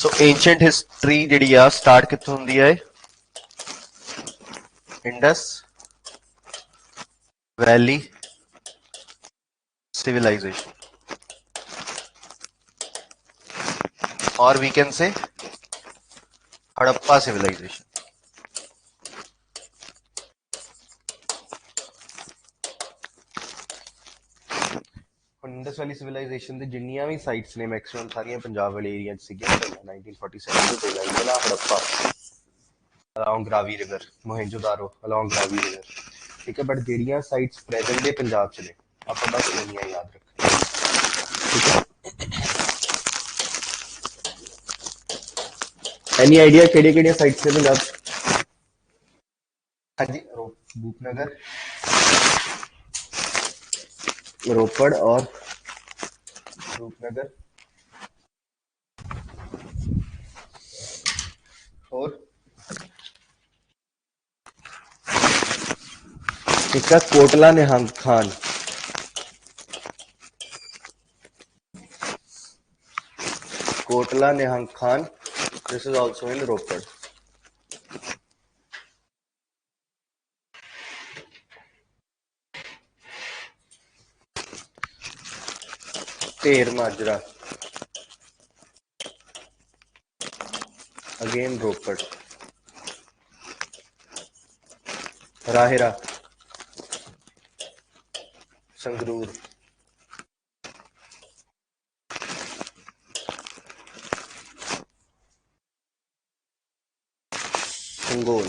सो ancient history जिहड़ी आ start कित्थों हुंदी है? इंडस वैली सिविलाइजेशन, और we can say Harappa civilization. Indus Valley civilization दी जिन्नियां भी साइट्स ने मैक्सिमम सारियां पंजाब वाले एरिया च सीगियां 1947 ਤੋਂ ਪਹਿਲਾਂ ਪਹਿਲਾ Harappa along Ravi river, Mohenjodaro along Ravi river, ठीक है। बट ਜਿਹੜੀਆਂ ਸਾਈਟਸ ਪ੍ਰੈਜ਼ੈਂਟ ਦੇ ਪੰਜਾਬ ਚ ਨੇ ਆਪਾਂ ਬਸ ਇੰਨੀਆਂ ਯਾਦ ਰੱਖਣਾ, ठीक है। एनी आइडिया ਕਿਹੜੀਆਂ ਕਿਹੜੀਆਂ ਸਾਈਟਸ ਨੇ ਪੰਜਾਬ? ਹਾਂਜੀ, रूपनगर, रोपड़ और रूपनगर और एक Kotla Nihang Khan, Kotla Nihang Khan, this is also in Ropar. Dher Majra again Ropar. Rohira Sangrur, Sanghol,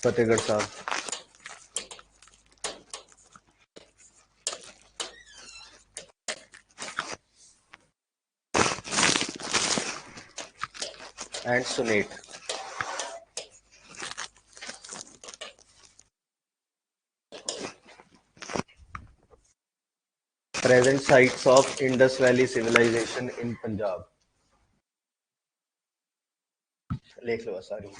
Fatehgarh Sahib, and Sunet. Present sites of Indus Valley civilization in Punjab, लिख लो सारी।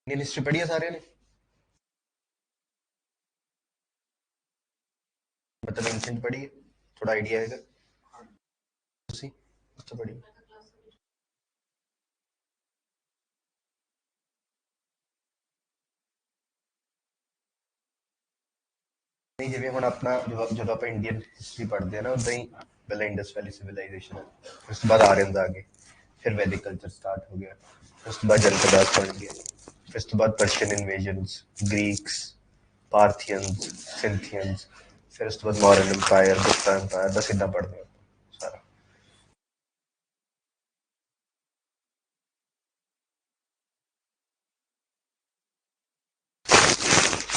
इंडियन हिस्ट्री पढ़ी है सारे ने? मतलब एंशिएंट पढ़ी है, थोड़ा आइडिया है तो पढ़ी। नहीं जिवें हुण अपना जो आप इंडियन हिस्ट्री पढ़ते हैं ना, उदा ही पहले इंडस वैली सिविलाइजेशन है, फिर उसके बाद आर्यन आ गए, फिर वैदिक कल्चर स्टार्ट हो गया, फिर उसके बाद जनपदास बन गया, फिर उसके बाद पर्शियन इन्वेजन्स, ग्रीक्स, पार्थियंस, सिंथियंस, फिर उसके बाद मॉडर्न एम्पायर, गुप्ता एम्पायर, बस इतना पढ़ते हैं सारा।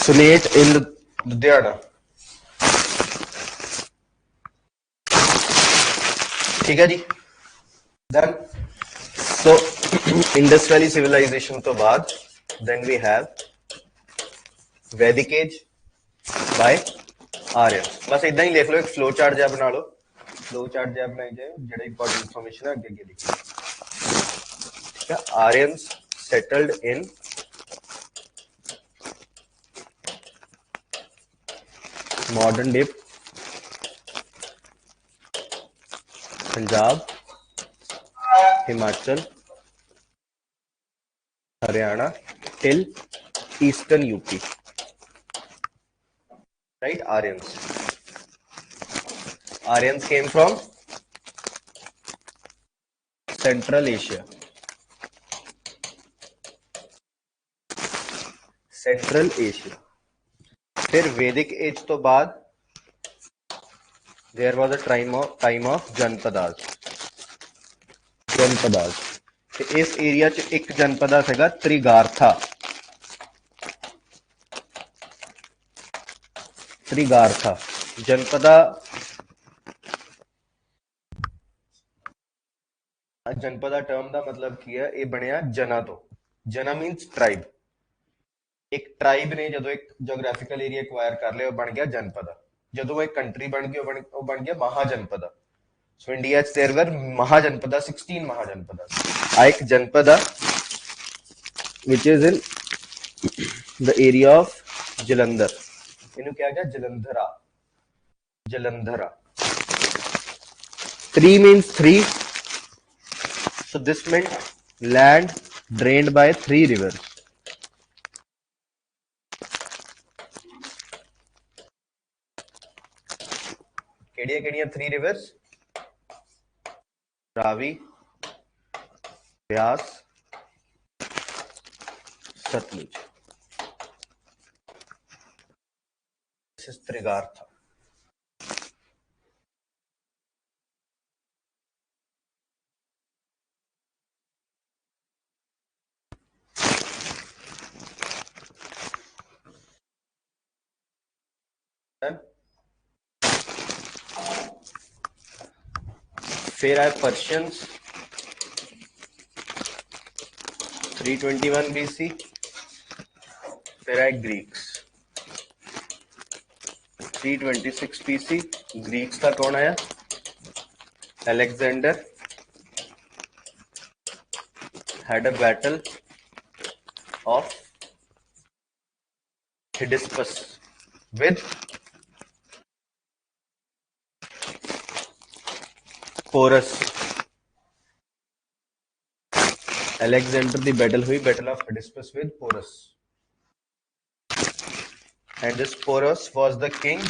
सुनेट इन लुधियाना, ठीक है जी। Then so Indus Valley civilization तो बाद then we have Vedic age by Aryan. बस इदा ही लिख लो, एक फ्लो चार्ट जहा बना लो, फ्लो चार्ट जहा बनाई जाए, जो इंपॉर्टेंट इन्फॉर्मेशन है आगे लिखी, ठीक है। Aryans settled in modern day Punjab, Himachal, Haryana till eastern UP, right? Aryans came from Central Asia, Central Asia। फिर वैदिक एज तो बाद there was a time of janapadas, janapadas. ते इस एरिया च एक जनपदा सीगा त्रिगार्था, त्रिगार्था, जनपदा जनपदा टर्म का मतलब की है, ये बनया जना तो। जना मीनस ट्राइब। एक ट्राइब ने जो एक जोग्राफिकल एरिया एक्वायर कर लिया, बन गया जनपदा। जो एक कंट्री बन गई, बन गया Mahajanapada. So India there were Mahajanapada, 16 Mahajanapada. एक जनपदा which is in the area of Jalandhar. इन्हें क्या गया? जलंधरा। जलंधरा। 3 means 3. So this meant land drained by 3 rivers. केड़िया 3 rivers? Ravi, Beas, Sutlej. त्रिगार था। फिर आए पर्शियंस 321 BC। फिर आए ग्रीक्स 326 BC। ग्रीक्स का कौन आया? Alexander had a battle of Hydaspes with Porus। Alexander the battle हुई, battle of Hydaspes with Porus, and this Porus was the king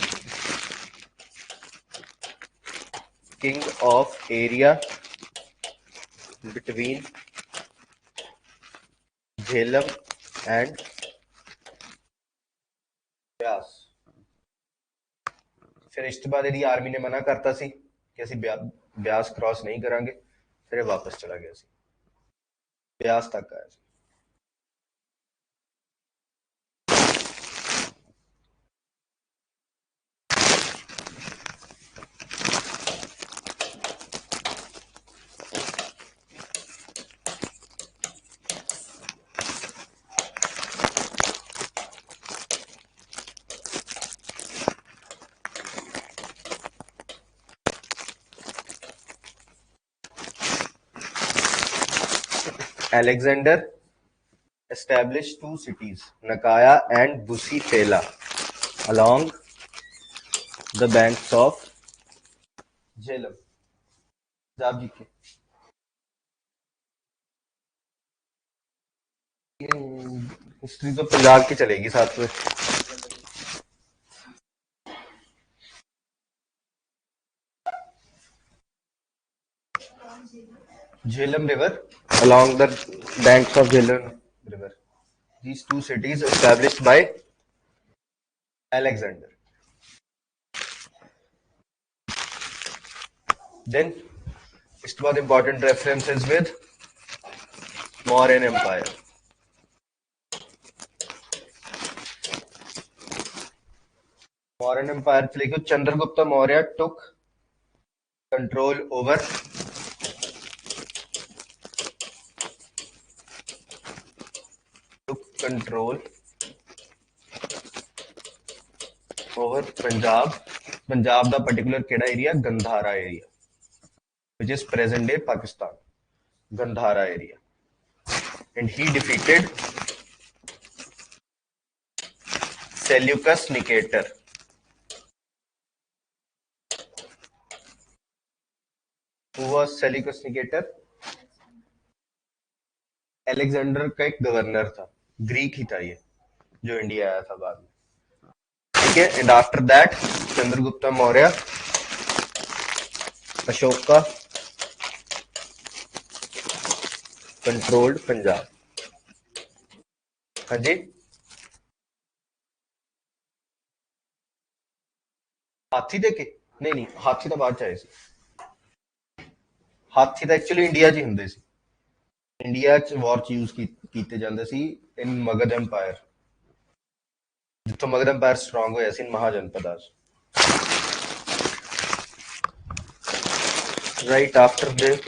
of area between Jhelum and Byas। फिर इस बाद यदि army ने मना करता सी कि ਅਸੀਂ ब्यास क्रॉस नहीं करांगे, फिर वापस चला गया सी, ब्यास तक आया सी। Alexander established 2 cities, Nakaya and Busitela, along the banks of Jhelum। Punjab जी के हिस्ट्री तो पंजाब की चलेगी साथ में। Jhelum River, along the banks of Jhelum River. These 2 cities established by Alexander. Then, इसके बाद important references with Mauryan Empire। Mauryan Empire से लेकर Chandragupta Maurya took control over Punjab। Punjab ਦਾ particular ਕਿਹੜਾ area? Gandhara area, which is present day Pakistan। Gandhara area, and he defeated Seleucus Nicator। Who was Seleucus Nicator? Alexander का एक governor था, Greek ही था ये, जो India आया था बाद में। ठीक है, and after that Chandragupta Maurya, Ashoka controlled Punjab. हाँ जी, हाथी देके नहीं, हाथी तो बाद चाहे सी। हाथी तो एक्चुअली इंडिया च ही हुंदे सी, इंडिया च वॉर च यूज कीते जांदे सी इन मगध एम्पायर, जिथों मगध एम्पायर स्ट्रांग होया सी in Mahajanapada. Right after this,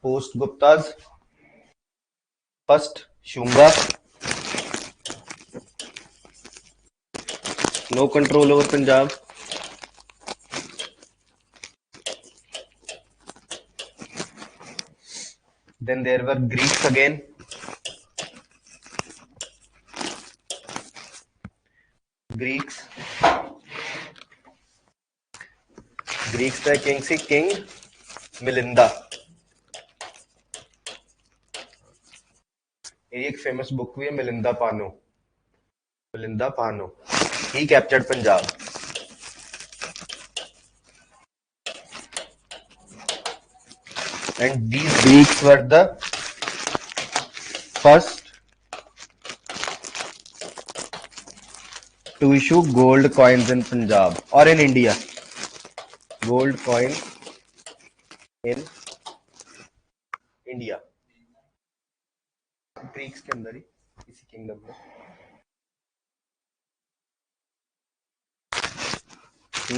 post Guptas, first Shunga, no control over Punjab. Then there were Greeks again. Greeks का किंग सी किंग मिलिंदा. एक फेमस बुक भी है मिलिंदा पानो. He captured Punjab. And these Greeks were the first to issue gold coins in Punjab or in India. Gold coin in India. Greeks के अंदर ही इसी kingdom में.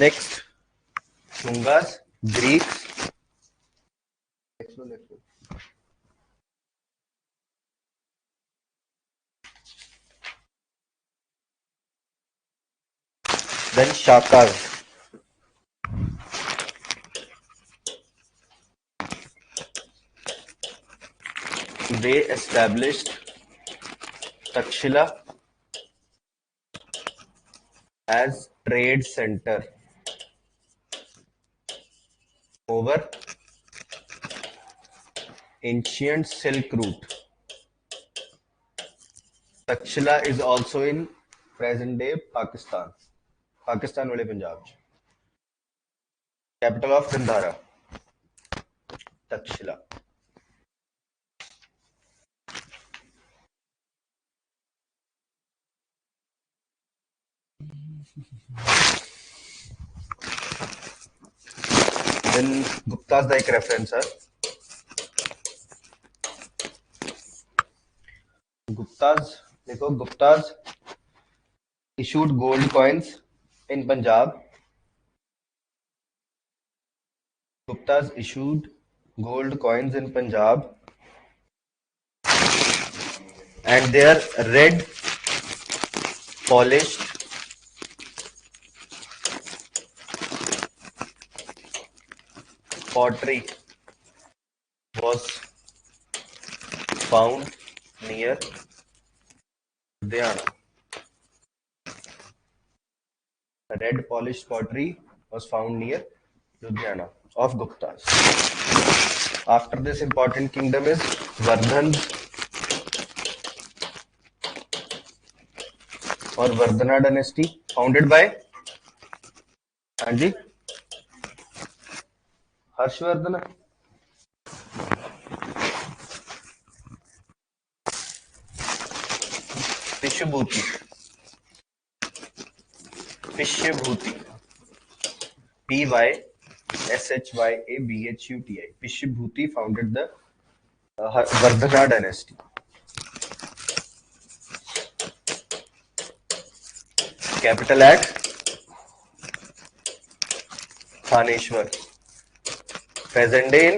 Next Shungas, Greeks. Then Shakas. They established Takshila as trade center over ancient Silk Route. Takshila is also in present day Pakistan. Pakistan वाले Punjab. Capital of Gandhara. Takshila. Then Gupta's the एक reference है. Gupta's issued gold coins in Punjab. Gupta's issued gold coins in Punjab, and their red polished pottery was found near Ludhiana. Red polished pottery was found near Ludhiana of Guptas. After this important kingdom is Vardhan or Vardhana dynasty, founded by Anji Harshvardhana. Pishyabhuti. Pyshyaabhuti. Pishyabhuti founded the Vardhana dynasty. Capital at Thaneshwar. Present day in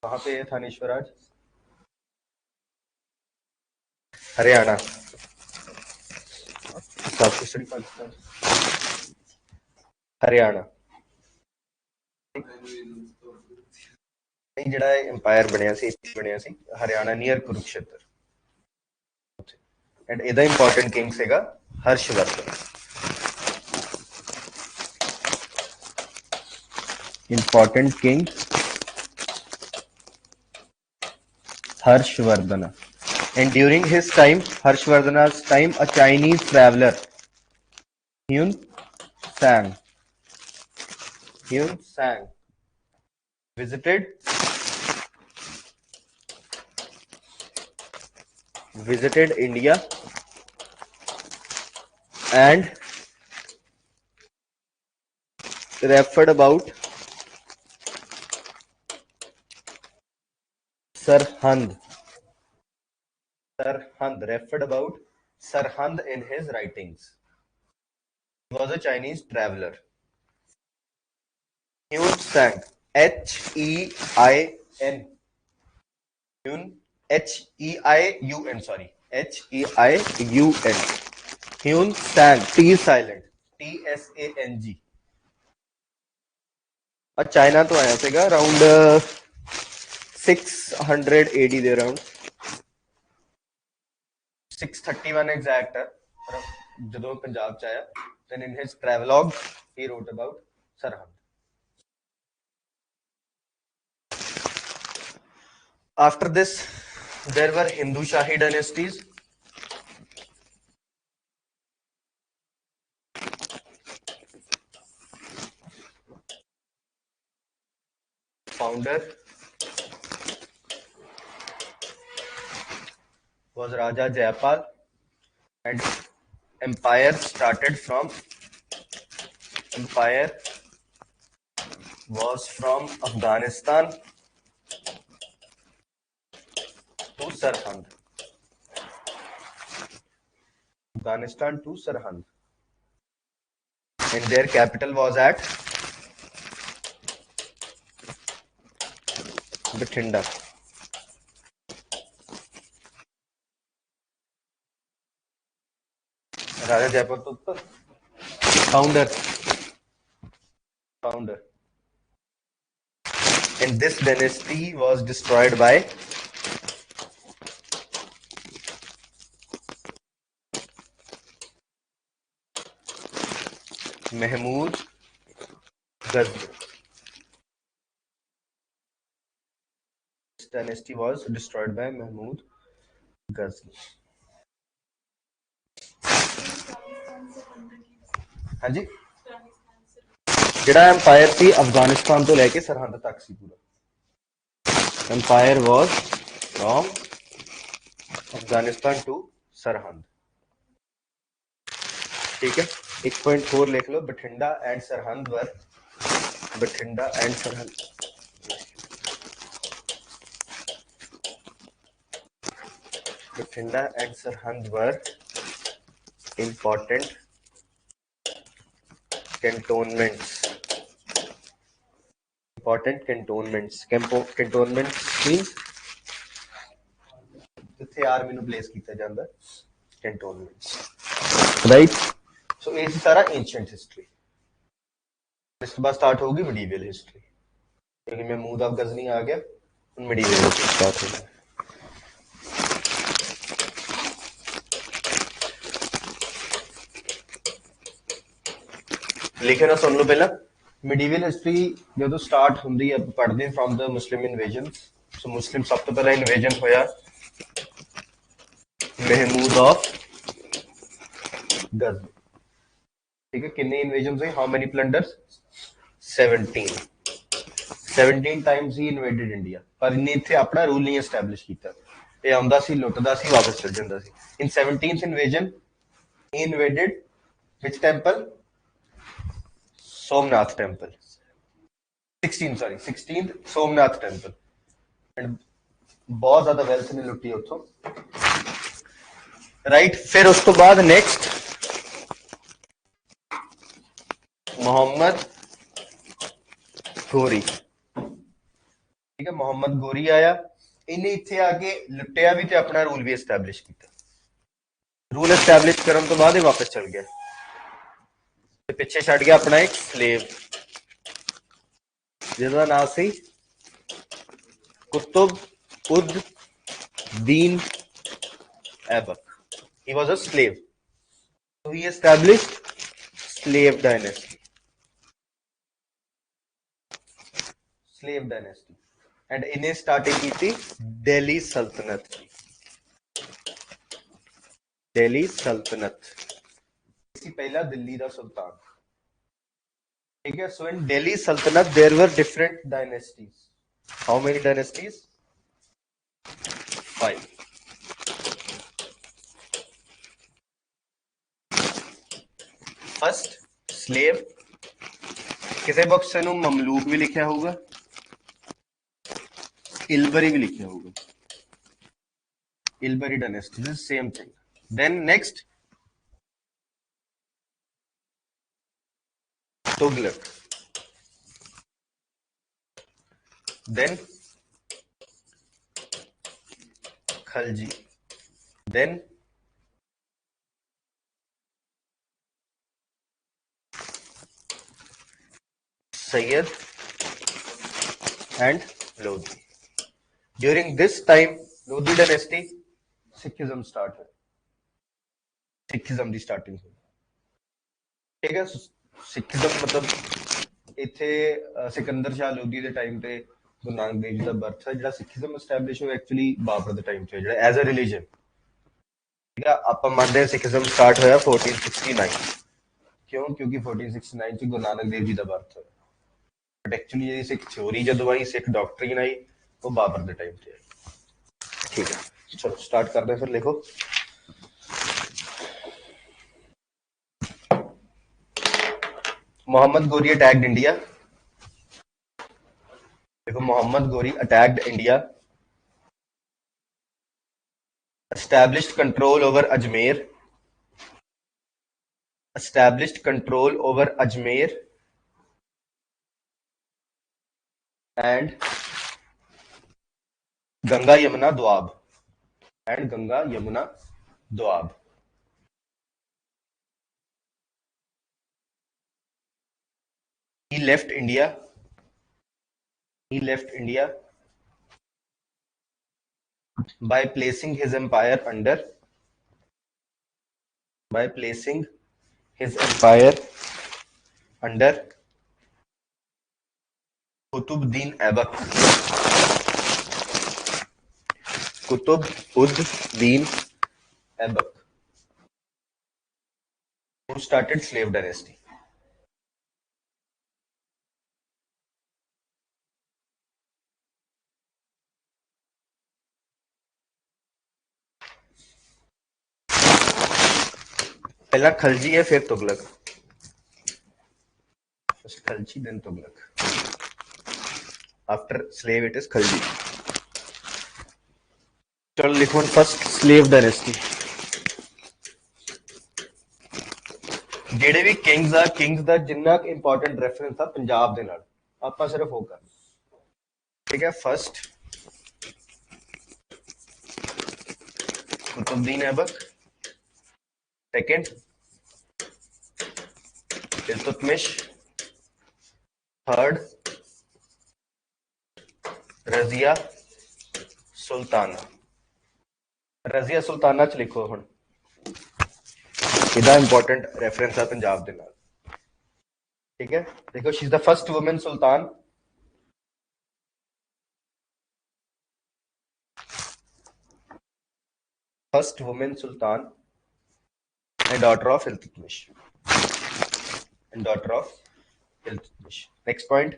कहाँ पे है थानेश्वर आज? Haryana. South eastern Pakistan. Haryana. नहीं ਜਿਹੜਾ empire ਬਣਿਆ ਸੀ Haryana near Kurukshetra. And ਇਹਦਾ important king ਸੀਗਾ Harshvardhan. Important king Harshvardhana. And during his time, Harshvardhana's time, a Chinese traveler, Hyun Sang, visited India and referred about Sarhand. Referred about Sarhand in his writings. was a Chinese traveler. Hyun Sang, H-E-I-N. Hyun, H-E-I-U-N, sorry. H-E-I-U-N. Hyun Sang, T silent. T-S-A-N-G. और China तो आया ਸੀਗਾ around 600 AD ਦੇ around 631 exact ਹੈ ਜਦੋਂ ਪੰਜਾਬ ਚ ਆਇਆ then in his travelogue he wrote about Sarhand. After this there were Hindu Shahi dynasties. Founder was Raja Jaipal and empire was from Afghanistan to Sarhand. Afghanistan to Sarhand. And their capital was at Bathinda. Raja Jaipal to uppar. Founder. And this dynasty was destroyed by Mahmud Ghazni. This dynasty was destroyed by Mahmud Ghazni. हाँ जी ਜਿਹੜਾ empire ਸੀ ਅਫਗਾਨਿਸਤਾਨ ਤੋਂ ਲੈ ਕੇ ਸਰਹੰਦ ਤੱਕ ਸੀ ਪੂਰਾ empire was from Afghanistan to Sirhind ठीक है 1.4 लिख लो Bathinda and Sirhind were Bathinda and Sirhind Bathinda and Sarhand were important cantonments. Cantonments means जिथे आर्मी ਨੂੰ ਪਲੇਸ ਕੀਤਾ ਜਾਂਦਾ cantonments. Right? So ये सारा ancient history. इसके बाद स्टार्ट होगी medieval history. क्योंकि महमूद ऑफ गजनी आ गया medieval history स्टार्ट होगी. लिखे ना सुन लो पहला medieval history ਜਦੋਂ स्टार्ट ਹੁੰਦੀ ਹੈ ਪੜ੍ਹਦੇ from the Muslim invasions. So Muslim ਸਭ ਤੋਂ ਪਹਿਲਾ invasion ਹੋਇਆ महमूद ऑफ गजनी. ठीक है कितने इन्वेजन हुए हाउ मेनी प्लंडर्स 17 टाइम्स ही इन्वेडेड इंडिया पर इन्हें इत्थे अपना रूल नहीं एस्टैब्लिश कीता ਇਹ ਆਉਂਦਾ ਸੀ ਲੁੱਟਦਾ ਸੀ ਵਾਪਸ ਚਲ ਜਾਂਦਾ ਸੀ in 17th invasion he invaded which temple Somnath temple 16th Somnath temple and बहुत ज्यादा वेल्थ ने लुटी उतो राइट फिर उस तो बाद नेक्स्ट मोहम्मद गोरी ठीक है मोहम्मद गोरी आया इन्हें इत्थे आके लुटिया भी ते अपना रूल भी एस्टैब्लिश किया रूल एस्टैब्लिश करन तो बाद वापस चल गया ते पिछे छड़ गया अपना एक स्लेव जिसका नाम सी कुतुब उद दीन Aibak he was a slave so he established slave dynasty and इन्हें स्टार्टिंग की थी दिल्ली सल्तनत इसकी पहला दिल्ली का सुल्तान ठीक है so in Delhi Sultanate there were different dynasties how many dynasties 5 first slave किसी बुक से नु ममलूक भी लिखा होगा इल्बरी भी लिखा होगा Ilbari dynasty same thing then next Tughlaq. Then Khalji. Then Sayyid and Lodi. During this time, Lodi dynasty, Sikhism started. Sikhism the starting ਹੋਈ. ਠੀਕ ਹੈ, ਸਿੱਖੀਜ਼ਮ ਮਤਲਬ ਇੱਥੇ ਸਿਕੰਦਰ ਸ਼ਾਹ ਲੋਧੀ ਦੇ ਟਾਈਮ ਤੇ ਗੁਰੂ ਨਾਨਕ ਦੇਵ ਜੀ ਦਾ ਬਰਥ ਹੈ. ਜਿਹੜਾ ਸਿੱਖੀਜ਼ਮ ਐਸਟੈਬਲਿਸ਼ ਹੋਇਆ ਐਕਚੁਅਲੀ ਬਾਬਰ ਦੇ ਟਾਈਮ 'ਚ ਜਿਹੜਾ ਐਜ਼ ਅ ਰਿਲੀਜਨ. ਠੀਕ ਹੈ, ਆਪਾਂ ਮੰਨਦੇ ਹਾਂ ਸਿੱਖੀਜ਼ਮ ਸਟਾਰਟ ਹੋਇਆ 1469. ਕਿਉਂ? ਕਿਉਂਕਿ 1469 ਚ ਗੁਰੂ ਨਾਨਕ ਦੇਵ ਜੀ ਦਾ ਬਰਥ ਹੋਇਆ. ਬਟ ਐਕਚੁਅਲੀ ਜਿਹੜੀ ਸਿੱਖ ਥਿਉਰੀ ਜਦੋਂ ਆਈ, ਸਿੱਖ ਡਾਕਟਰੀਨ ਆਈ, ਉਹ ਬਾਬਰ ਦੇ ਟਾਈਮ ਤੇ ਆਈ. ਠੀਕ ਹੈ, ਚਲੋ ਸਟਾਰਟ ਕਰਦੇ ਫਿਰ. ਲਿਖੋ Muhammad Ghori attacked India. Muhammad Ghori attacked India. Established control over Ajmer. Established control over Ajmer and Ganga Yamuna Doab. And Ganga Yamuna Doab. He left India. He left India by placing his empire under. By placing his empire under Qutb-ud-Din Aibak. Qutb-ud-Din Aibak, who started slave dynasty. पहला खलजी है, फिर Tughlaq. First Khalji, then Tughlaq. After slave it is Khalji. चलो लिखो first slave dynasty. ਜਿਹੜੇ ਵੀ Kings ਆ, Kings ਦਾ ਜਿੰਨਾ important reference ਆ ਪੰਜਾਬ ਦੇ ਨਾਲ ਆਪਾਂ ਸਿਰਫ ਉਹ ਕਰਨਾ. ਠੀਕ ਹੈ, first Qutbuddin Aibak, second Iltutmish, third Razia Sultana. Razia Sultana च लिखो हुण, ਇਹਦਾ इंपॉर्टेंट रेफरेंस है पंजाब ਦੇ ਨਾਲ. ठीक है, देखो she is the first women Sultan. First woman sultan and daughter of Iltutmish. And daughter of Iltutmish. Next point.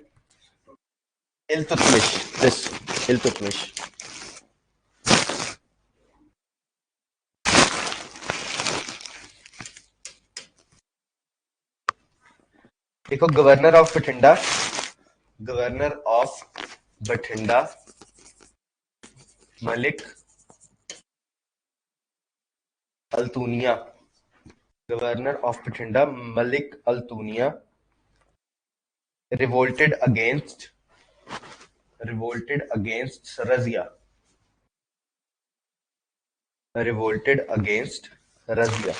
Iltutmish. This Iltutmish. देखो governor of Bathinda. Governor of Bathinda Malik Altunia. Governor of Bathinda Malik Al-Tunia revolted against Razia. Revolted against Razia.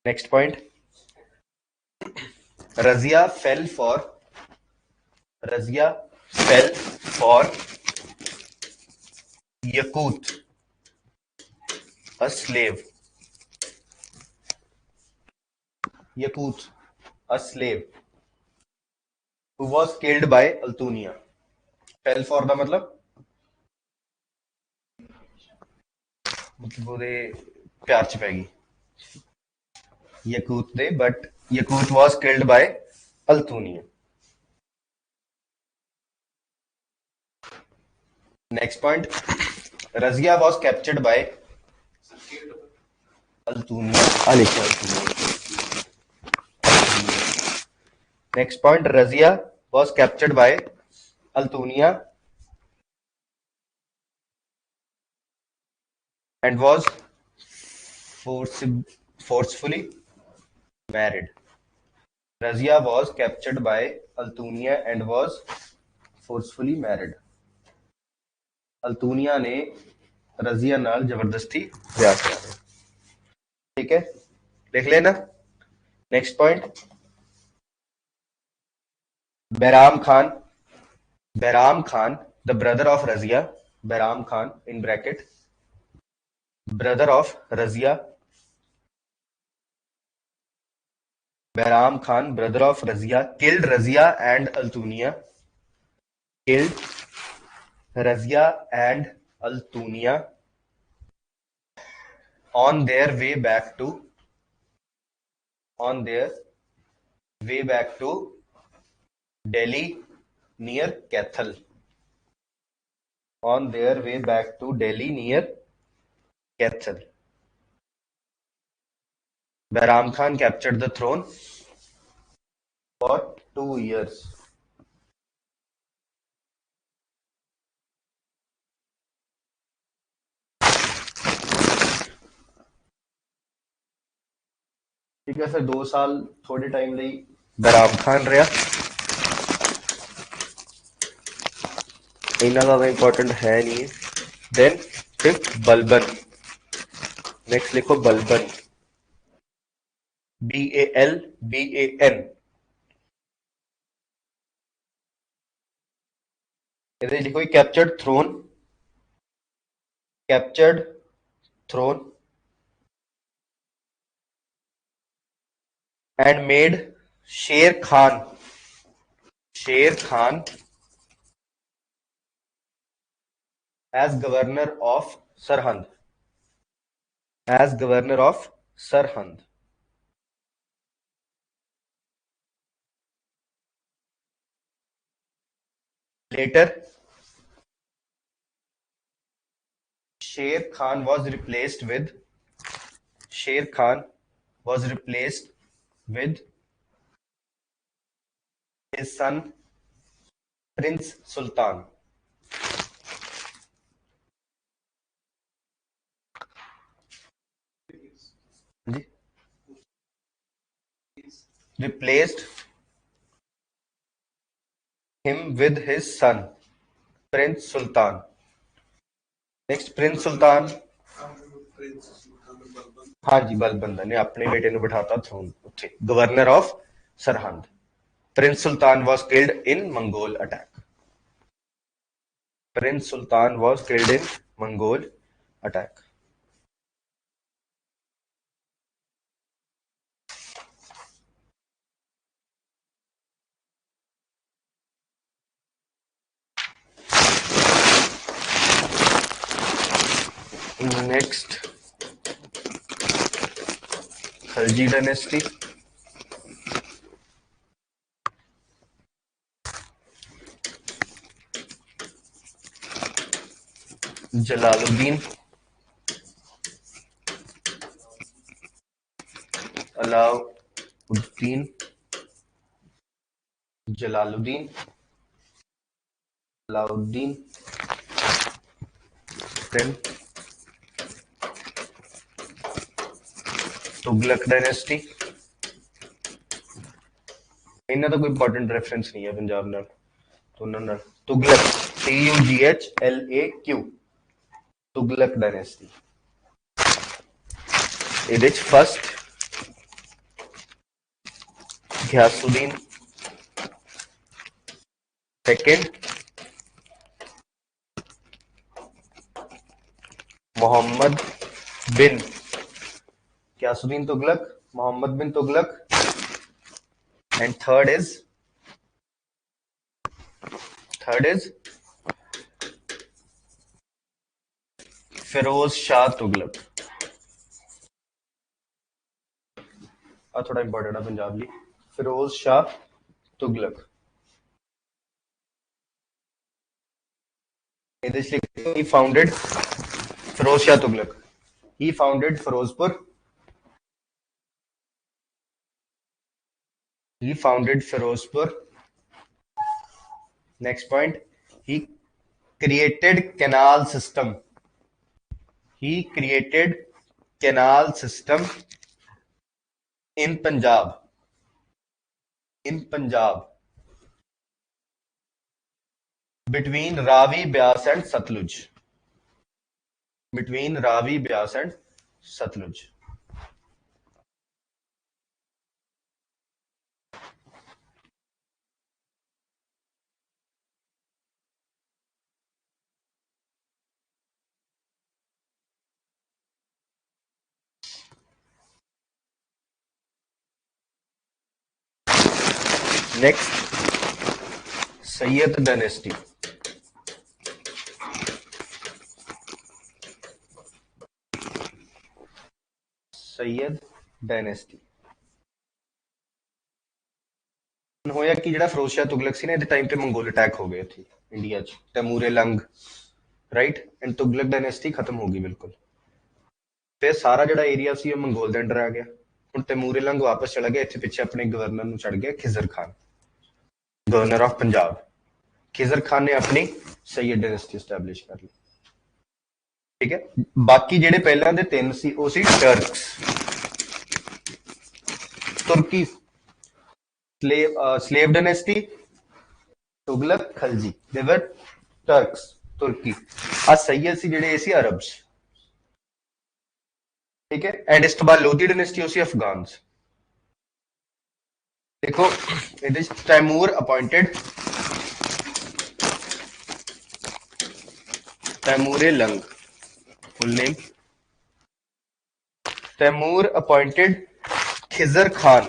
Next point. Razia fell for Yakut, a slave. Yakut, a slave, who was killed by Altunia. Fell for the मतलब ਉਹਦੇ ਪਿਆਰ ਚ ਪੈ ਗਈ Yakut ਦੇ, but Yakut was killed by Altunia. Next point. Razia was captured by Altunia. Next point. Razia was captured by Altunia and was forcefully married. Razia was captured by Altunia and was forcefully married. Altunia ने रजिया नाल जबरदस्ती ब्याह करा दिया. ठीक है, लिख लेना. Next point, Behram Khan. Behram Khan, the brother of Razia. Behram Khan in bracket, brother of Razia. Behram Khan, brother of Razia, killed Razia and Altunia. Killed Razia and Altunia on their way back to Delhi near Kathal. On their way back to Delhi near Kathal. Behram Khan captured the throne for 2 years. ठीक है sir, 2 साल थोड़े time ਲਈ ਬਹਿਰਾਮ ਖਾਨ ਰਿਹਾ. इन्ना ज़्यादा important है नहीं. Then fifth, Balban. नेक्स्ट लिखो बलबन, BALBAN. ਇਹਦੇ ਲਿਖੋ captured throne and made Sher Khan as governor of Sarhind. Later, Sher Khan was replaced with his son Prince Sultan. Replaced him with his son Prince Sultan. Next, Prince Sultan. हाँ जी, बलबंदर ने अपने बेटे ਨੂੰ ਬਿਠਾਤਾ throne ਉੱਤੇ, governor of Sarhind. Prince Sultan was killed in Mongol attack. Next, Khalji dynasty. Jalaluddin, then Tughlaq dynasty. इन्ना तो कोई important reference नहीं है पंजाब नाल तो उन्हां नाल. Tughlaq, TUGHLAQ, Tughlaq dynasty. ਇਹਦੇ ਚ first Ghiyasuddin, second Muhammad bin Ghiyasuddin Tughlaq, Muhammad bin Tughlaq, and third is Feroz Shah Tughlaq. थोड़ा इंपॉर्टेंट है पंजाब ਲਈ. Feroz Shah Tughlaq. ਇਹਦੇ ਚ ਲਿਖੋ he founded Feroz Shah Tughlaq. He founded Firozpur. Next point, he created canal system. in Punjab, between Ravi, Byas and Satluj. Between Ravi, Byas and Satluj. Next, Sayyid dynasty. Sayyid dynasty. ਹੋਇਆ ਕਿ ਜਿਹੜਾ ਫਿਰੋਜ਼ਸ਼ਾਹ ਤੁਗਲਕ ਸੀ ਨਾ ਇਹਦੇ time ਤੇ Mongol attack ਹੋ ਗਏ ਇੱਥੇ India 'ਚ ਤੈਮੂਰ ਲੰਗ ਰਾਈਟ ਐਂਡ ਤੁਗਲਕ ਡਾਇਨੈਸਟੀ ਖਤਮ ਹੋ ਗਈ ਬਿਲਕੁਲ ਫਿਰ ਸਾਰਾ ਜਿਹੜਾ ਏਰੀਆ ਸੀ ਉਹ ਮੰਗੋਲ ਦੇ ਅੰਡਰ ਆ ਗਿਆ ਹੁਣ ਤੈਮੂਰ ਲੰਗ ਵਾਪਸ ਚਲਾ ਗਿਆ ਇੱਥੇ ਪਿੱਛੇ ਆਪਣੇ ਗਵਰਨਰ ਨੂੰ ਚੜ ਗਿਆ ਖਿਜ਼ਰ ਖਾਨ ਗਵਰਨਰ ਆਫ ਪੰਜਾਬ ਖਿਜ਼ਰ ਖਾਨ ਨੇ ਆਪਣੀ ਸੈਯਦ ਡਾਇਨੈਸਟੀ ਐਸਟੈਬਲਿਸ਼ ਕਰ ਲਈ ਠੀਕ ਹੈ ਬਾਕੀ ਜਿਹੜੇ ਪਹਿਲਾਂ ਦੇ ਤਿੰਨ ਸੀ ਉਹ ਸੀ ਟਰਕਸ ਤੁਰਕੀ slave dynasty Tughlaq Khalji they were Turks Turkey ਆ ਸੈਯਦ ਸੀ ਜਿਹੜੇ ਇਹ ਸੀ ਅਰਬਸ ਠੀਕ ਹੈ ਐਂਡ ਇਸ ਤੋਂ ਬਾਅਦ ਲੋਧੀ ਡਾਇਨੈਸਟੀ ਉਹ ਸੀ ਅਫਗਾਨਸ ਦੇਖੋ ਇਹਦੇ ਚ ਤੈਮੂਰ ਅਪਾਇੰਟਡ ਤੈਮੂਰ ਲੰਗ full name Taimur appointed Khizr Khan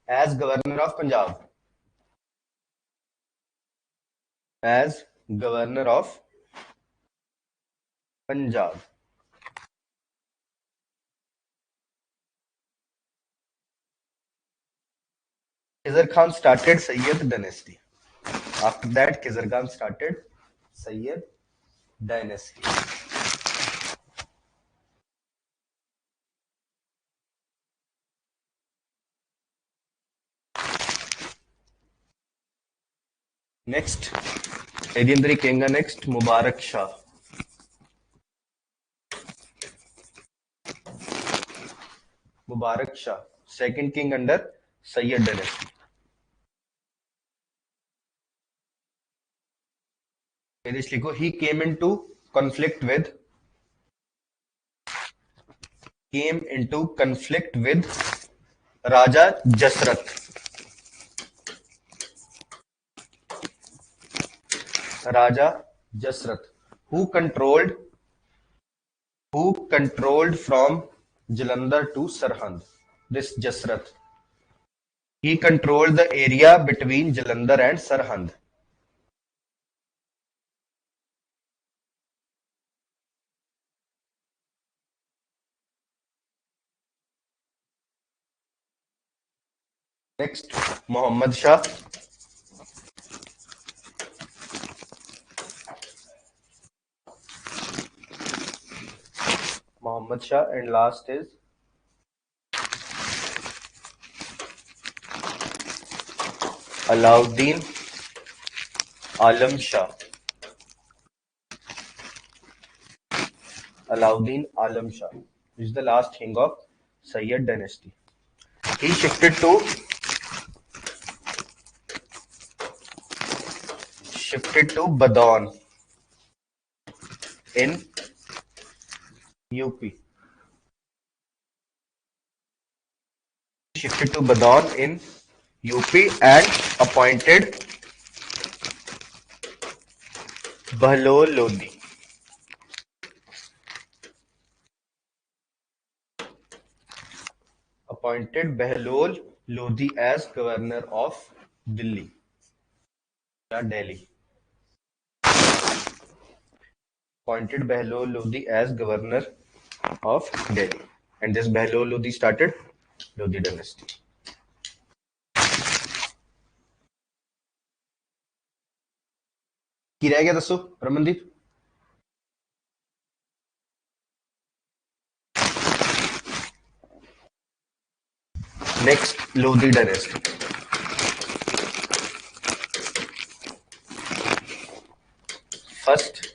as governor of Punjab. As governor of Punjab. Khizr Khan started Sayyid dynasty. After that, Khizr Khan started Sayyid dynasty. Next, ਇਹਦੇ ਅੰਦਰ ਇੱਕ ਕਹੇਗਾ next ਮੁਬਾਰਕ ਸ਼ਾਹ ਮੁਬਾਰਕ ਸ਼ਾਹ second king under Sayyid dynasty ਇਹਦੇ ਚ ਲਿਖੋ he came into conflict with Raja Jasrath Raja Jasrath, who controlled from Jalandhar to Sarhand. This Jasrath, he controlled the area between Jalandhar and Sarhand. Next, Muhammad Shah. Muhammad Shah and last is Alauddin Alam Shah. Alauddin Alam Shah is the last king of Sayyid dynasty. He shifted to Badon in UP. Shifted to Badon in UP and appointed Bahlol Lodi. Appointed Bahlol Lodi as governor of Delhi. Appointed Bahlol Lodi as governor of Delhi. And this Bahlol Lodi started Lodi dynasty. ਕੀ ਰਹਿ ਗਿਆ ਦੱਸੋ Ramandeep Next, Lodi dynasty. First,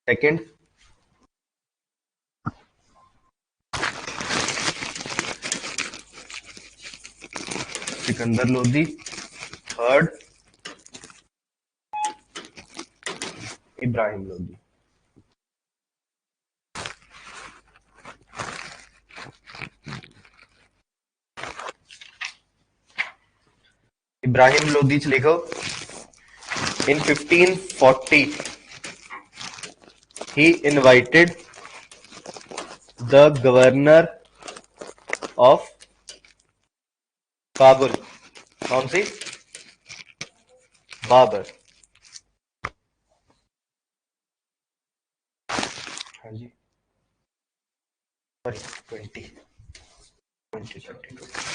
Second, Sikandar Lodi. Third, Ibrahim Lodi. Ibrahim Lodi लिखो. In 1540, he invited the governor of Kabul. कौन सी? बाबर. हाँ जी. Sorry, 20. 20.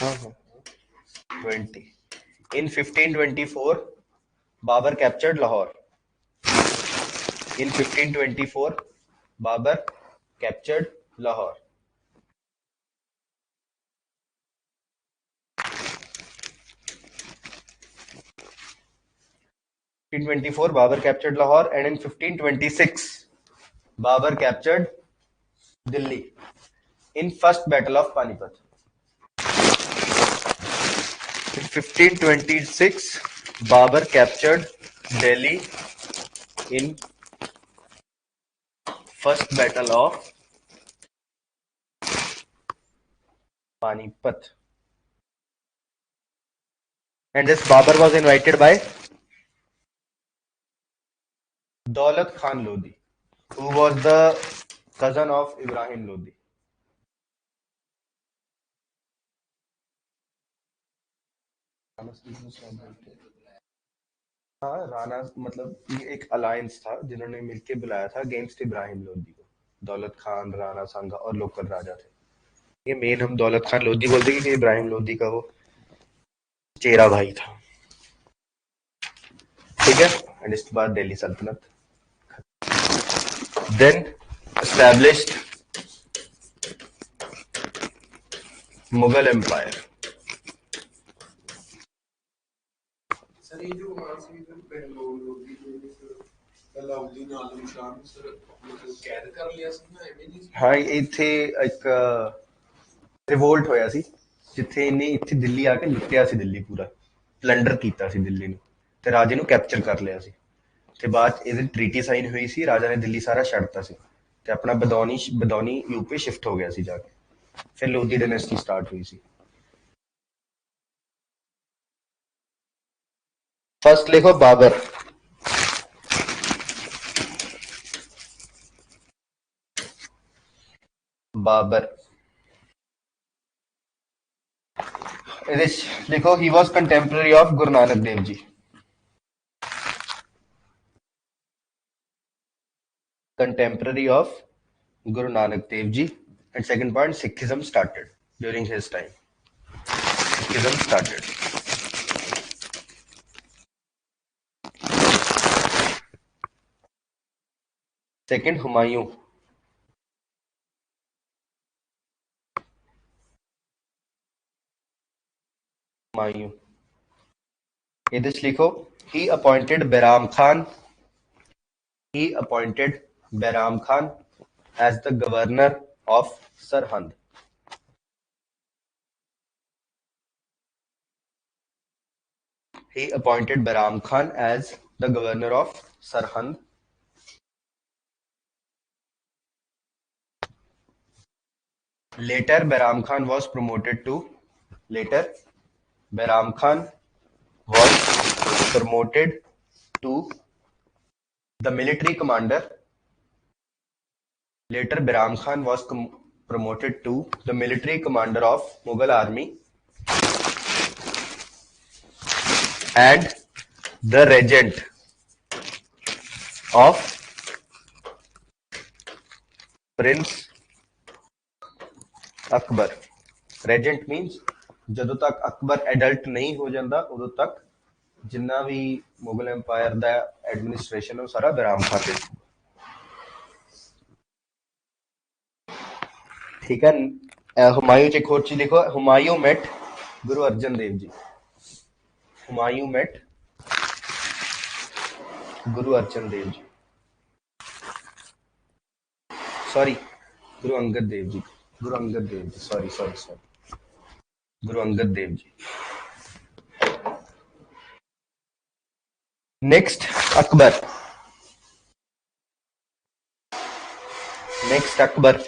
हाँ हाँ. 20. In 1524, Babur captured Lahore. In 1524, Babur captured Lahore. In 1524, Babur captured Lahore, and in 1526, Babur captured Delhi in First Battle of Panipat. In 1526, Babur captured Delhi in First Battle of Panipat. And this Babur was invited by Daulat Khan Lodi, who was the cousin of Ibrahim Lodi. हाँ, राणा मतलब ये एक alliance था जिन्होंने मिलके बुलाया था against Ibrahim Lodi को. दौलत खान, राणा सांगा और लोकल राजा थे. ये मेन हम दौलत खान लोदी बोलते हैं कि इब्राहिम लोदी का वो चेरा भाई था. ठीक है. एंड इसके बाद Delhi Sultanate. Then established Mughal empire. Sir ये जो वहाँ से अलाउद्दीन आलम शाह ने सर मतलब कैद कर लिया ਸੀ ਨਾ ਐਵੇਂ ਨਹੀਂ. ਹਾਂ, ਇੱਥੇ ਇੱਕ ਰਿਵੋਲਟ ਹੋਇਆ ਸੀ ਜਿੱਥੇ ਇਹਨੇ ਇੱਥੇ ਦਿੱਲੀ ਆ ਕੇ ਲੁੱਟਿਆ ਸੀ ਦਿੱਲੀ ਪੂਰਾ. ਪਲੰਡਰ ਕੀਤਾ ਸੀ ਦਿੱਲੀ ਨੂੰ ਤੇ ਰਾਜੇ ਨੂੰ ਕੈਪਚਰ ਕਰ ਲਿਆ ਸੀ. ਤੇ ਬਾਅਦ ਇਹਦੀ ਟ੍ਰੀਟੀ ਸਾਈਨ ਹੋਈ ਸੀ. ਰਾਜਾ ਨੇ ਦਿੱਲੀ ਸਾਰਾ ਛੱਡਤਾ ਸੀ ਤੇ ਆਪਣਾ ਬਦੌਨੀ यूपी शिफ्ट हो गया ਸੀ ਜਾ ਕੇ. ਫਿਰ ਲੋਦੀ डायनेस्टी स्टार्ट हुई सी. फर्स्ट लिखो बाबर. बाबर. लिखो he was contemporary of Guru Nanak Dev ji. Contemporary of Guru Nanak Dev Ji. And second point, Sikhism started during his time. Sikhism started. Second, Humayun. Humayun. This लिखो. He appointed Bahram Khan. He appointed Bahram Khan as the governor of Sarhind. He appointed Bahram Khan as the governor of Sarhind. Later, Bahram Khan was promoted to the military commander. Later, Bahram Khan was promoted to the military commander of Mughal army and the regent of Prince Akbar. Regent means ਜਦੋਂ ਤੱਕ Akbar adult ਨਹੀਂ ਹੋ ਜਾਂਦਾ ਉਦੋਂ ਤੱਕ ਜਿੰਨਾ ਵੀ Mughal empire ਦਾ administration ਉਹ ਸਾਰਾ ਬਹਿਰਾਮ ਖਾਨ ਦੇ. ठीक है. हुमायूं च एक और चीज लिखो. Humayun met Guru Arjan Dev ji. Humayun met Guru Arjan Dev ji. Sorry Guru Angad Dev ji, Guru Angad Dev ji, sorry sorry sorry, Guru Angad Dev ji. Next Akbar, next Akbar.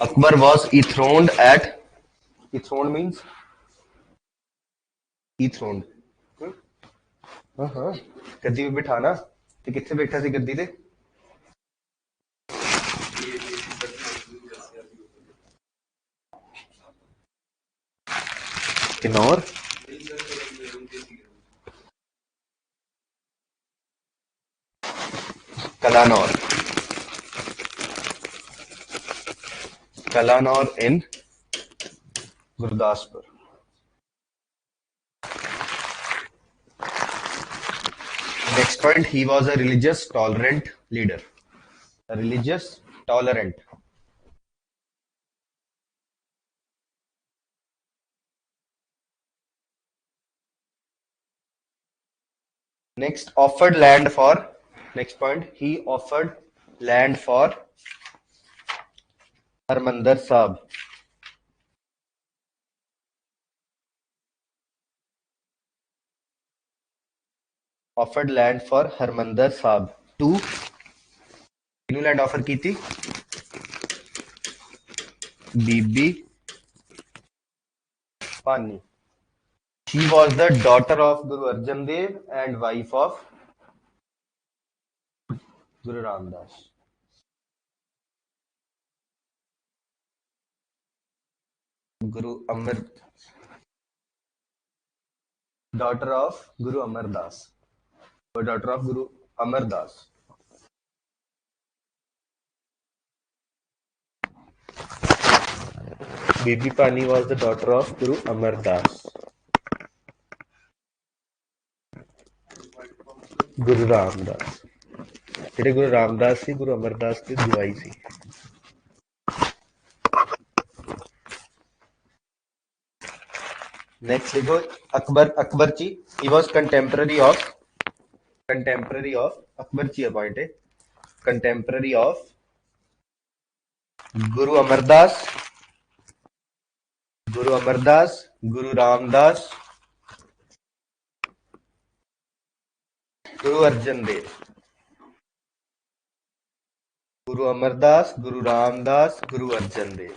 Akbar was enthroned at, enthroned means enthroned, हाँ हाँ गद्दी पे बिठाना, ते कित्थे बैठा सी गद्दी ते? Kinnaur, Kalanaur, Kalanaur in Gurdaspur. Next point, he was a religious tolerant leader. A religious tolerant. Next, offered land for, next point, he offered land for Harmandir Sahib. Offered land for Harmandir Sahib to, किन्नू land offer की थी? बीबी पानी. She was the daughter of Guru Arjan Dev and wife of Guru Ramdas. Guru Amar, daughter of Guru Amar Das, or daughter of Guru Amar Das. Bibi Pani was the daughter of Guru Amar Das. Guru Ramdas, ਜਿਹੜੇ ਗੁਰੂ ਰਾਮਦਾਸ ਸੀ, ਗੁਰੂ ਅਮਰਦਾਸ ਦੀ ਜਵਾਈ ਸੀ। Next लिखो Akbar, Akbar ji, he was contemporary of Akbar ji appoint है contemporary of Guru Amar Das, Guru Amar Das, Guru Ramdas, Guru Arjan Dev, Guru Amar Das, Guru Ramdas, Guru Arjan Dev.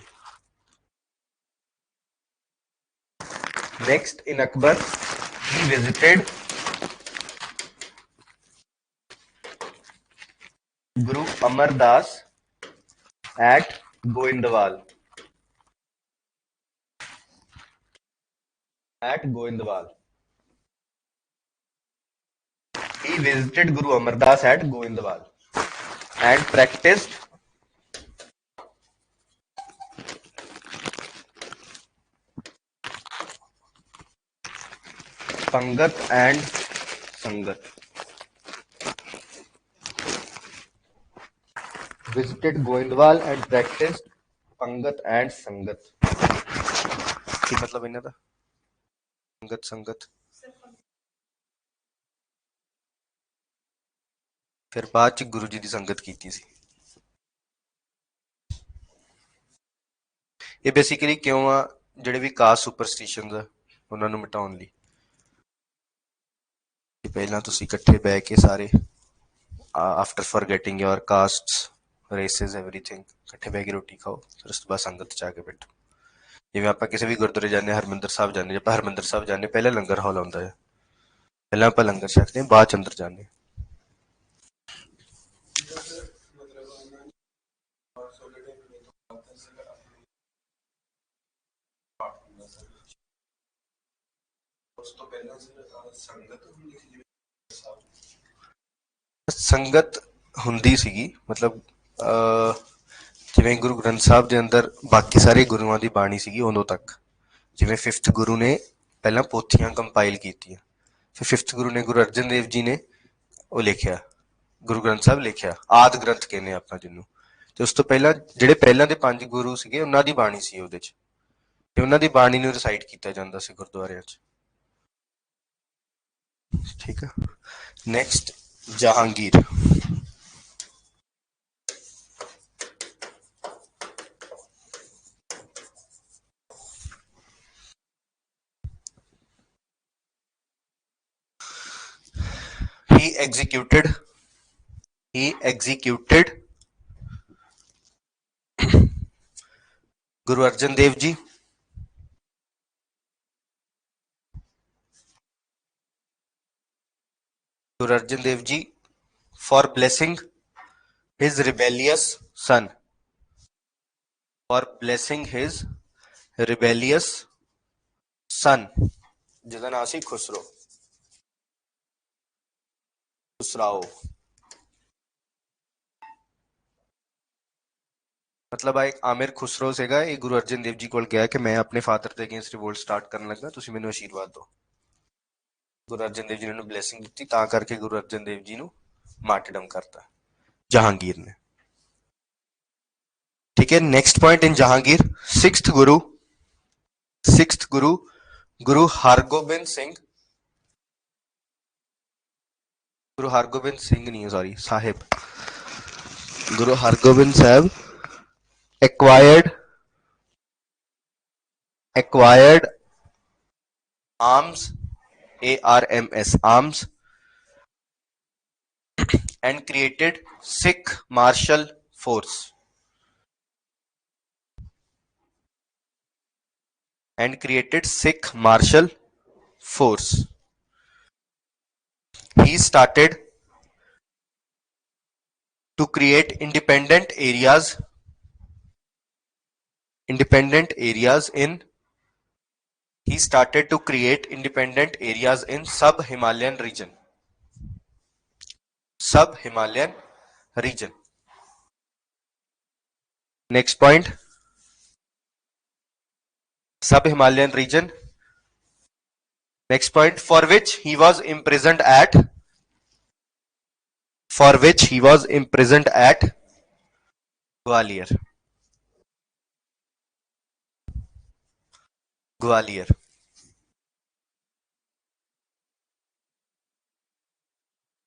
Next, in Akbar, he visited Guru Amar Das at Goindwal. At Goindwal. He visited Guru Amar Das at Goindwal and practiced Pangat and Sangat. Visited Goindwal and practiced Pangat and Sangat. ਕੀ ਮਤਲਬ ਇਹਨਾਂ ਦਾ? ਪੰਗਤ ਸੰਗਤ। ਫਿਰ ਬਾਅਦ ਚ ਗੁਰੂ ਜੀ ਦੀ ਸੰਗਤ ਕੀਤੀ ਸੀ। ਇਹ ਬੇਸਿਕਲੀ ਕਿਉਂ ਆ? ਜਿਹੜੇ ਵੀ ਕਾਸਟ ਸੁਪਰਸਟੀਸ਼ਨਸ ਆ ਉਹਨਾਂ ਨੂੰ ਮਿਟਾਉਣ ਲਈ। ਪਹਿਲਾਂ ਤੁਸੀਂ ਇਕੱਠੇ ਬਹਿ ਕੇ ਸਾਰੇ after ਫॉरगेटिंग your costs, races, everything, ਇਕੱਠੇ ਬਹਿ ਕੇ ਰੋਟੀ ਖਾਓ, ਫਿਰ ਉਸ ਤੋਂ ਬਾਅਦ ਸੰਗਤ ਚ ਆ ਕੇ ਬੈਠੋ। ਜਿਵੇਂ ਆਪਾਂ ਕਿਸੇ ਵੀ ਗੁਰਦੁਆਰੇ ਜਾਂਦੇ, ਹਰਮੰਦਰ ਸਾਹਿਬ ਜਾਂਦੇ, ਆਪਾਂ ਹਰਮੰਦਰ ਸਾਹਿਬ ਜਾਂਦੇ ਪਹਿਲਾਂ ਲੰਗਰ ਹਾਲ ਆਉਂਦਾ ਹੈ, ਪਹਿਲਾਂ ਆਪਾਂ ਲੰਗਰ ਛਕਦੇ ਹਾਂ, ਬਾਅਦ ਚ ਅੰਦਰ ਜਾਂਦੇ। ਸੰਗਤ ਹੁੰਦੀ ਸੀਗੀ, ਮਤਲਬ ਜਿਵੇਂ ਗੁਰੂ ਗ੍ਰੰਥ ਸਾਹਿਬ ਦੇ ਅੰਦਰ ਬਾਕੀ ਸਾਰੇ ਗੁਰੂਆਂ ਦੀ ਬਾਣੀ ਸੀਗੀ ਉਦੋਂ ਤੱਕ। ਜਿਵੇਂ 5th ਗੁਰੂ ਨੇ ਪਹਿਲਾਂ ਪੋਥੀਆਂ ਕੰਪਾਈਲ ਕੀਤੀਆਂ, ਫਿਰ 5th ਗੁਰੂ ਨੇ ਗੁਰੂ ਅਰਜਨ ਦੇਵ ਜੀ ਨੇ ਉਹ ਲਿਖਿਆ, ਗੁਰੂ ਗ੍ਰੰਥ ਸਾਹਿਬ ਲਿਖਿਆ, ਆਦ ਗ੍ਰੰਥ ਕਹਿੰਦੇ ਆਪਾਂ ਜਿਹਨੂੰ। ਤੇ ਉਸ ਤੋਂ ਪਹਿਲਾਂ ਜਿਹੜੇ ਪਹਿਲਾਂ ਦੇ 5 ਗੁਰੂ ਸੀਗੇ ਉਹਨਾਂ ਦੀ ਬਾਣੀ ਸੀ ਉਹਦੇ ਚ। ਤੇ ਉਹਨਾਂ ਦੀ ਬਾਣੀ ਨੂੰ ਰਿਸਾਈਟ ਕੀਤਾ ਜਾਂਦਾ ਸੀ ਗੁਰਦੁਆਰਿਆਂ 'ਚ। ਠੀਕ ਆ। Next Jahangir. he executed Guru Arjan Dev Ji, Guru Arjan Dev Ji for blessing his rebellious son, for blessing his rebellious son, ਜਿਹਦਾ ਨਾਂ ਸੀ ਖੁਸਰੋ, ਖੁਸਰਾਓ। ਮਤਲਬ ਆ ਇੱਕ ਆਮਿਰ ਖੁਸਰੋ ਸੀਗਾ, ਇਹ ਗੁਰੂ ਅਰਜਨ ਦੇਵ ਜੀ ਕੋਲ ਗਿਆ ਕਿ ਮੈਂ ਆਪਣੇ ਫਾਦਰ ਦੇ ਅਗੇਂਸਟ ਰਿਵੋਲਟ ਸਟਾਰਟ ਕਰਨ ਲੱਗਾ, ਤੁਸੀਂ ਮੈਨੂੰ ਆਸ਼ੀਰਵਾਦ ਦਿਓ। ਗੁਰੂ ਅਰਜਨ ਦੇਵ ਜੀ ਨੇ ਉਹਨੂੰ ਬਲੇਸਿੰਗ ਦਿੱਤੀ, ਤਾਂ ਕਰਕੇ ਗੁਰੂ ਅਰਜਨ ਦੇਵ ਜੀ ਨੂੰ ਮਾਰਟੀਰਡਮ ਕਰਤਾ ਜਹਾਂਗੀਰ ਨੇ। ठीक है। Next point in Jahangir, sixth गुरु गुरु हरगोबिंद सिंह, गुरु हरगोबिंद सिंह नहीं है, सॉरी, साहिब, गुरु हरगोबिंद साहब acquired arms, ARMS, arms, and created Sikh martial force, He started to create independent areas in sub-Himalayan region. Next point, sub-Himalayan region. Next point, for which he was imprisoned at Gwalior.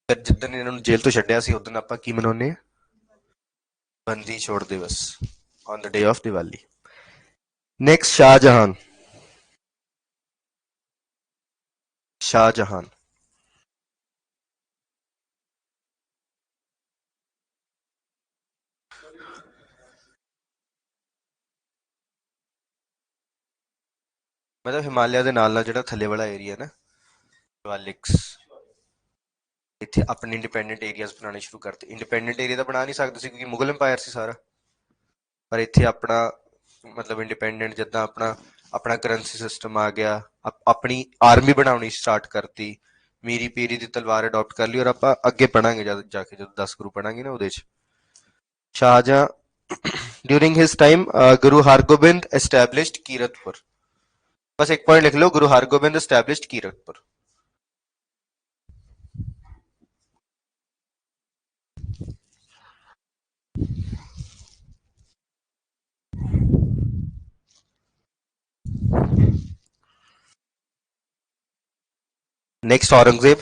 ਫਿਰ ਜਿੱਦਣ ਇਹਨਾਂ ਨੂੰ ਜੇਲ੍ਹ ਤੋਂ ਛੱਡਿਆ ਸੀ ਉਦੋਂ ਆਪਾਂ ਕੀ ਮਨਾਉਂਦੇ ਆ? ਬੰਦੀ ਛੋੜ ਦਿਵਸ, on the day of Diwali. Next, Shahjahan. ਮਤਲਬ ਹਿਮਾਲਿਆ ਦੇ ਨਾਲ ਜਿਹੜਾ ਥੱਲੇ ਵਾਲਾ ਏਰੀਆ ਨਾ, ਸ਼ਿਵਾਲਿਕਸ, ਇੱਥੇ ਆਪਣੇ ਇੰਡੀਪੈਂਡੈਂਟ ਏਰੀਆਜ਼ ਬਣਾਉਣੇ ਸ਼ੁਰੂ ਕਰਤੇ। ਇੰਡੀਪੈਂਡੈਂਟ ਏਰੀਆ ਤਾਂ ਬਣਾ ਨਹੀਂ ਸਕਦੇ ਸੀ ਕਿਉਂਕਿ ਮੁਗਲ ਅੰਪਾਇਰ ਸੀ ਸਾਰਾ, ਪਰ ਇੱਥੇ ਆਪਣਾ ਮਤਲਬ ਇੰਡੀਪੈਂਡੈਂਟ, ਜਿੱਦਾਂ ਆਪਣਾ ਕਰੰਸੀ ਸਿਸਟਮ ਆ ਗਿਆ, ਆਪਣੀ ਆਰਮੀ ਬਣਾਉਣੀ ਸਟਾਰਟ ਕਰਤੀ, ਮੀਰੀ ਪੀਰੀ ਦੀ ਤਲਵਾਰ ਅਡਾਪਟ ਕਰ ਲਈ। ਔਰ ਆਪਾਂ ਅੱਗੇ ਪੜਾਂਗੇ ਜਾ ਕੇ ਜਦੋਂ 10 ਗੁਰੂ ਪੜਾਂਗੇ ਨਾ, ਉਹਦੇ ਚ Shahjahan during his time Guru Hargobind established Kiratpur. बस एक पॉइंट लिख लो, गुरु Hargobind established Kiratpur. Next, Aurangzeb.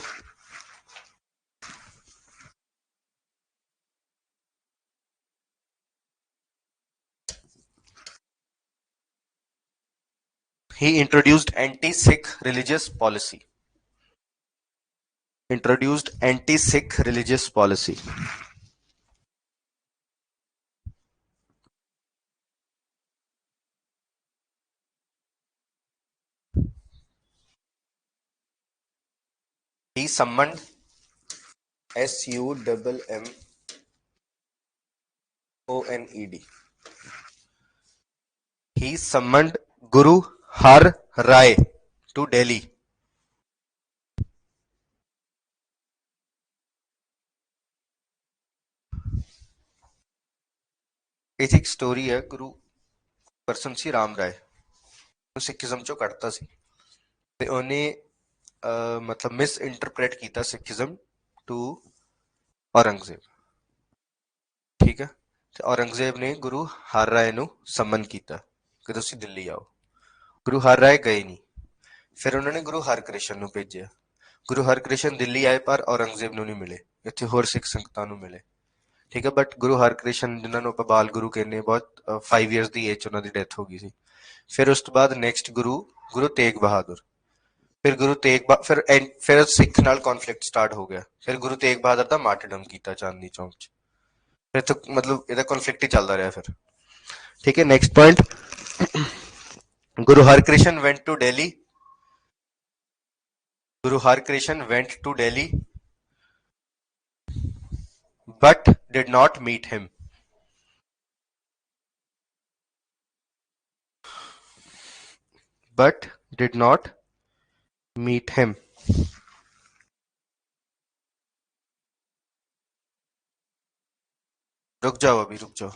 He introduced anti-Sikh religious policy. He summoned SUMMONED. He summoned Guru Har Rai to Delhi. ਇਹ ਇੱਕ ਸਟੋਰੀ ਹੈ। ਗੁਰੂ ਪਰਸਨ ਸੀ ਰਾਮ ਰਾਏ, ਉਹ ਸਿੱਖੀਜ਼ਮ ਚੋਂ ਕੱਢਤਾ ਸੀ ਤੇ ਉਹਨੇ ਮਤਲਬ ਮਿਸ ਇੰਟਰਪ੍ਰੇਟ ਕੀਤਾ ਸਿੱਖੀਜ਼ਮ ਟੂ ਔਰੰਗਜ਼ੇਬ। ਠੀਕ ਹੈ। ਤੇ ਔਰੰਗਜ਼ੇਬ ਨੇ ਗੁਰੂ ਹਰ ਰਾਏ ਨੂੰ ਸਮਨ ਕੀਤਾ ਕਿ ਤੁਸੀਂ ਦਿੱਲੀ ਆਓ। ਗੁਰੂ ਹਰ ਰਾਏ ਗਏ ਨਹੀਂ। ਫਿਰ ਉਹਨਾਂ ਨੇ ਗੁਰੂ ਹਰਕ੍ਰਿਸ਼ਨ ਨੂੰ ਭੇਜਿਆ। ਗੁਰੂ ਹਰਕ੍ਰਿਸ਼ਨ ਦਿੱਲੀ ਆਏ ਪਰ ਔਰੰਗਜ਼ੇਬ ਨੂੰ ਨਹੀਂ ਮਿਲੇ, ਇੱਥੇ ਹੋਰ ਸਿੱਖ ਸੰਗਤਾਂ ਨੂੰ ਮਿਲੇ। ਠੀਕ ਹੈ, ਬਟ ਗੁਰੂ ਹਰਕ੍ਰਿਸ਼ਨ ਜਿਨ੍ਹਾਂ ਨੂੰ ਆਪਾਂ ਬਾਲ ਗੁਰੂ ਕਹਿੰਦੇ, ਬਹੁਤ 5 ਇਅਰਸ ਦੀ ਏਜ 'ਚ ਉਹਨਾਂ ਦੀ ਡੈਥ ਹੋ ਗਈ ਸੀ। ਫਿਰ ਉਸ ਤੋਂ ਬਾਅਦ ਨੈਕਸਟ ਗੁਰੂ ਤੇਗ ਬਹਾਦਰ। ਫਿਰ ਸਿੱਖ ਨਾਲ ਕੌਨਫਲਿਕਟ ਸਟਾਰਟ ਹੋ ਗਿਆ। ਫਿਰ ਗੁਰੂ ਤੇਗ ਬਹਾਦਰ ਦਾ ਮਾਰਟਰਡਮ ਕੀਤਾ ਚਾਂਦਨੀ ਚੌਂਕ 'ਚ। ਫਿਰ ਤੋਂ ਮਤਲਬ ਇਹਦਾ ਕੌਨਫਲਿਕਟ ਹੀ ਚੱਲਦਾ ਰਿਹਾ ਫਿਰ। ਠੀਕ ਹੈ, next point, Guru Harkrishan went to Delhi. Guru Harkrishan went to Delhi but did not meet him. But did not meet him. रुक जाओ अभी, रुक जाओ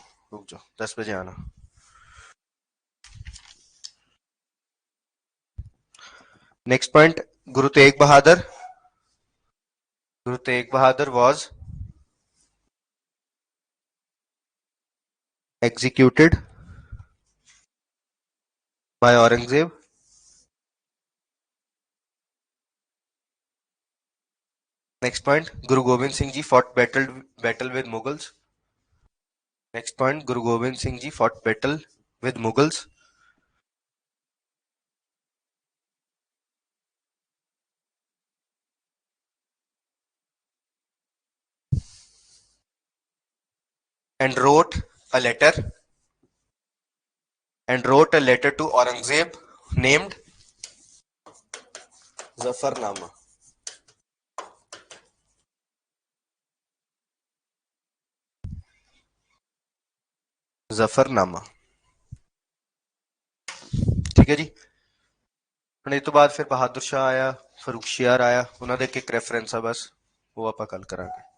10 बजे आना। Next point, Guru Tegh Bahadur was executed by Aurangzeb Next point, Guru Gobind Singh Ji fought battle with Mughals. Next point, Guru Gobind Singh Ji fought battle with Mughals. And wrote a letter to Aurangzeb named Zafarnama. Zafarnama. ਠੀਕ ਹੈ ਜੀ। ਹੁਣ ਇਹ ਤੋਂ ਬਾਅਦ ਫਿਰ ਬਹਾਦਰ ਸ਼ਾਹ ਆਇਆ, ਫਰੂਖਸ਼ਿਆਰ ਆਇਆ, ਉਹਨਾਂ ਦੇ ਇੱਕ ਰੈਫਰੈਂਸ ਆ ਬਸ, ਉਹ ਆਪਾਂ ਕੱਲ ਕਰਾਂਗੇ।